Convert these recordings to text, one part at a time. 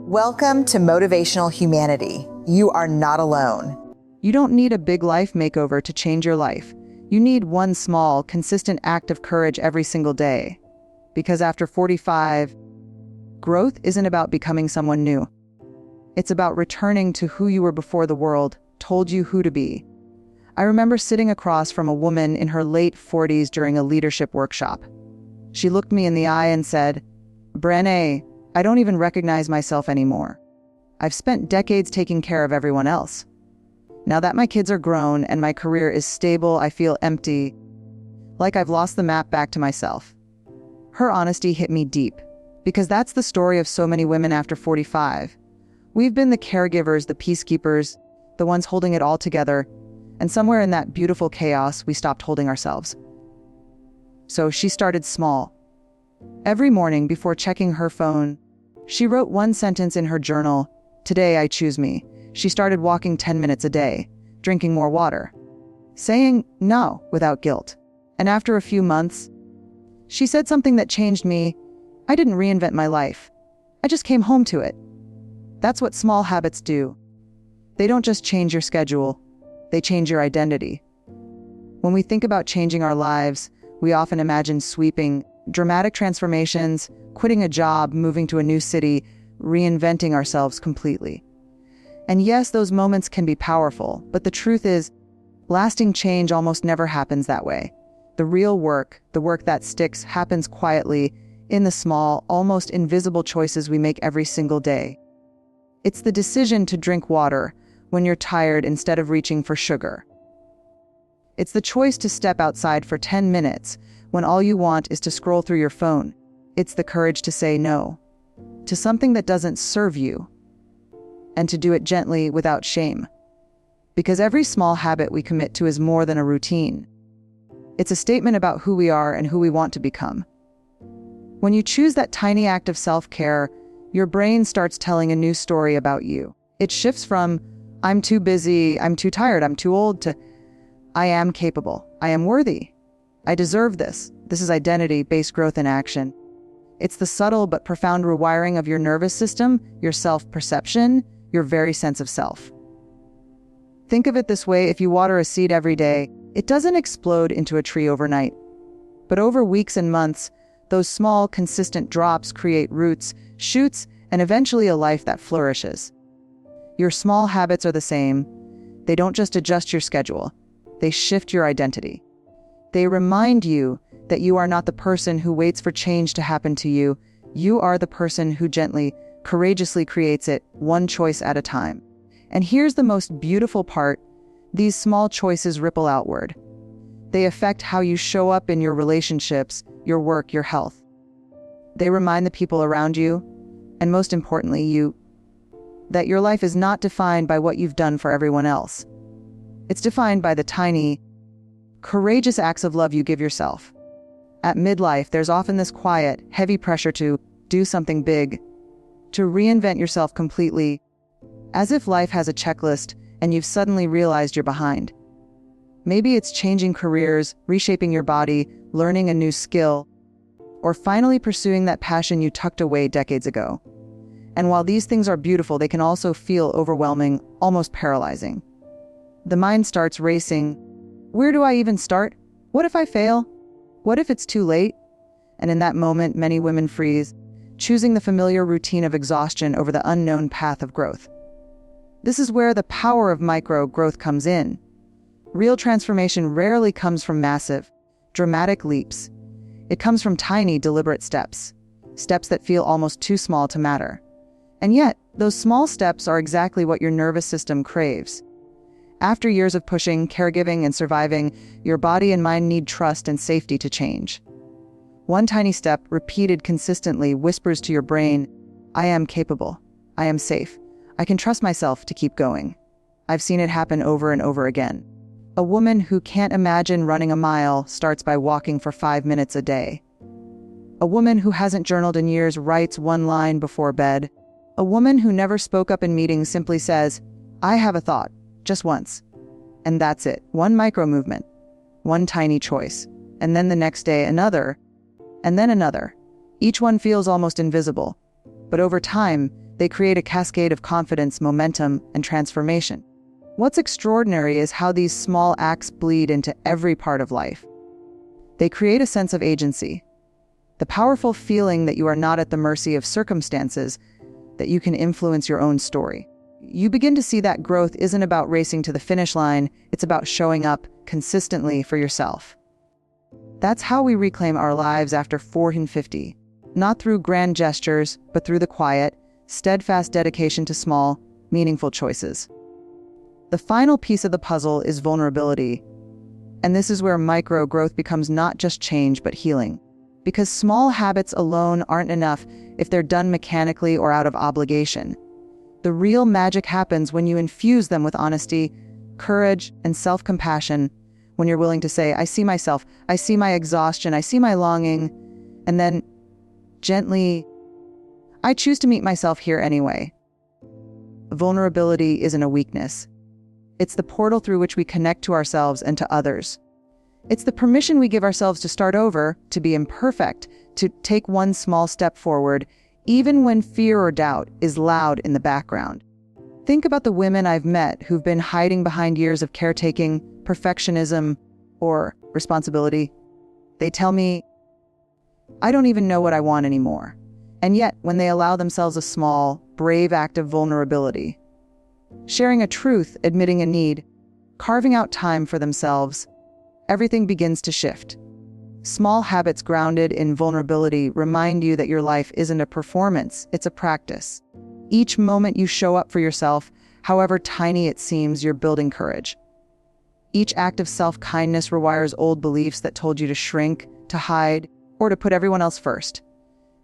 Welcome to Motivational Humanity. You are not alone. You don't need a big life makeover to change your life. You need one small, consistent act of courage every single day. Because after 45, growth isn't about becoming someone new. It's about returning to who you were before the world told you who to be. I remember sitting across from a woman in her late 40s during a leadership workshop. She looked me in the eye and said, "Brene, I don't even recognize myself anymore. I've spent decades taking care of everyone else. Now that my kids are grown and my career is stable, I feel empty, like I've lost the map back to myself." Her honesty hit me deep, because that's the story of so many women after 45. We've been the caregivers, the peacekeepers, the ones holding it all together, and somewhere in that beautiful chaos, we stopped holding ourselves. So she started small. Every morning before checking her phone, she wrote one sentence in her journal, "Today I choose me." She started walking 10 minutes a day, drinking more water, saying no without guilt. And after a few months, she said something that changed me. "I didn't reinvent my life. I just came home to it." That's what small habits do. They don't just change your schedule, they change your identity. When we think about changing our lives, we often imagine sweeping, dramatic transformations, quitting a job, moving to a new city, reinventing ourselves completely. And yes, those moments can be powerful, but the truth is, lasting change almost never happens that way. The real work, the work that sticks, happens quietly, in the small, almost invisible choices we make every single day. It's the decision to drink water when you're tired instead of reaching for sugar. It's the choice to step outside for 10 minutes when all you want is to scroll through your phone. It's the courage to say no to something that doesn't serve you, and to do it gently without shame. Because every small habit we commit to is more than a routine. It's a statement about who we are and who we want to become. When you choose that tiny act of self-care, your brain starts telling a new story about you. It shifts from, "I'm too busy, I'm too tired, I'm too old," to, "I am capable, I am worthy, I deserve this." This is identity-based growth in action. It's the subtle but profound rewiring of your nervous system, your self-perception, your very sense of self. Think of it this way: if you water a seed every day, it doesn't explode into a tree overnight. But over weeks and months, those small, consistent drops create roots, shoots, and eventually a life that flourishes. Your small habits are the same. They don't just adjust your schedule, they shift your identity. They remind you that you are not the person who waits for change to happen to you. You are the person who gently, courageously creates it, one choice at a time. And here's the most beautiful part: these small choices ripple outward. They affect how you show up in your relationships, your work, your health. They remind the people around you, and most importantly, you, that your life is not defined by what you've done for everyone else. It's defined by the tiny, courageous acts of love you give yourself. At midlife, there's often this quiet, heavy pressure to do something big, to reinvent yourself completely, as if life has a checklist and you've suddenly realized you're behind. Maybe it's changing careers, reshaping your body, learning a new skill, or finally pursuing that passion you tucked away decades ago. And while these things are beautiful, they can also feel overwhelming, almost paralyzing. The mind starts racing. Where do I even start? What if I fail? What if it's too late? And in that moment, many women freeze, choosing the familiar routine of exhaustion over the unknown path of growth. This is where the power of micro growth comes in. Real transformation rarely comes from massive, dramatic leaps. It comes from tiny, deliberate steps, steps that feel almost too small to matter. And yet, those small steps are exactly what your nervous system craves. After years of pushing, caregiving, and surviving, your body and mind need trust and safety to change. One tiny step, repeated consistently, whispers to your brain, "I am capable. I am safe. I can trust myself to keep going." I've seen it happen over and over again. A woman who can't imagine running a mile starts by walking for 5 minutes a day. A woman who hasn't journaled in years writes one line before bed. A woman who never spoke up in meetings simply says, "I have a thought," just once. And that's it. One micro movement, one tiny choice. And then the next day, another, and then another. Each one feels almost invisible. But over time, They create a cascade of confidence, momentum, and transformation. What's extraordinary is how these small acts bleed into every part of life. They create a sense of agency, the powerful feeling that you are not at the mercy of circumstances, that you can influence your own story. You begin to see that growth isn't about racing to the finish line, it's about showing up consistently for yourself. That's how we reclaim our lives after 40 and 50, not through grand gestures, but through the quiet, steadfast dedication to small, meaningful choices. The final piece of the puzzle is vulnerability, and this is where micro growth becomes not just change, but healing. Because small habits alone aren't enough if they're done mechanically or out of obligation. The real magic happens when you infuse them with honesty, courage, and self-compassion, when you're willing to say, I see myself, I see my exhaustion, I see my longing, and then gently, I choose to meet myself here anyway. Vulnerability isn't a weakness. It's the portal through which we connect to ourselves and to others. It's the permission we give ourselves to start over, to be imperfect, to take one small step forward, even when fear or doubt is loud in the background. Think about the women I've met who've been hiding behind years of caretaking, perfectionism, or responsibility. They tell me, I don't even know what I want anymore. And yet, when they allow themselves a small, brave act of vulnerability, sharing a truth, admitting a need, carving out time for themselves, everything begins to shift. Small habits grounded in vulnerability remind you that your life isn't a performance, it's a practice. Each moment you show up for yourself, however tiny it seems, you're building courage. Each act of self-kindness rewires old beliefs that told you to shrink, to hide, or to put everyone else first.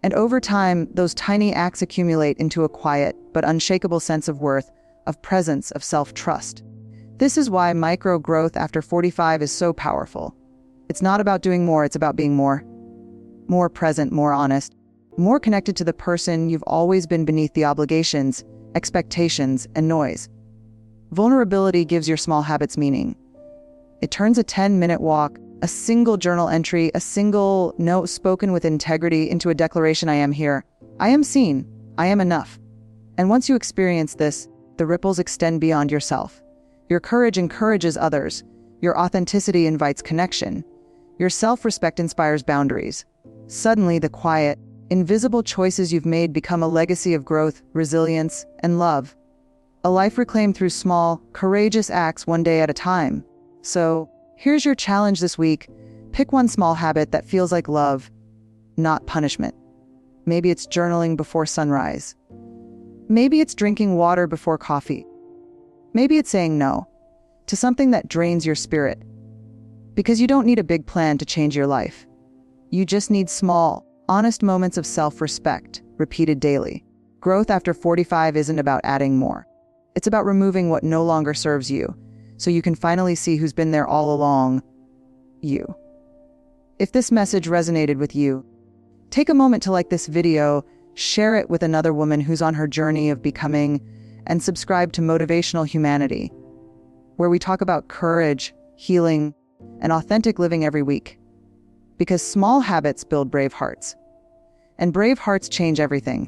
And over time, those tiny acts accumulate into a quiet but unshakable sense of worth, of presence, of self-trust. This is why micro growth after 45 is so powerful. It's not about doing more, it's about being more. More present, more honest, more connected to the person you've always been beneath the obligations, expectations, and noise. Vulnerability gives your small habits meaning. It turns a 10-minute walk, a single journal entry, a single note spoken with integrity into a declaration: I am here, I am seen, I am enough. And once you experience this, the ripples extend beyond yourself. Your courage encourages others. Your authenticity invites connection. Your self-respect inspires boundaries. Suddenly, the quiet, invisible choices you've made become a legacy of growth, resilience, and love. A life reclaimed through small, courageous acts one day at a time. So, here's your challenge this week. Pick one small habit that feels like love, not punishment. Maybe it's journaling before sunrise. Maybe it's drinking water before coffee. Maybe it's saying no to something that drains your spirit. Because you don't need a big plan to change your life. You just need small, honest moments of self-respect, repeated daily. Growth after 45 isn't about adding more. It's about removing what no longer serves you, so you can finally see who's been there all along: you. If this message resonated with you, take a moment to like this video, share it with another woman who's on her journey of becoming, and subscribe to Motivational Humanity, where we talk about courage, healing, and authentic living every week. Because small habits build brave hearts. And brave hearts change everything.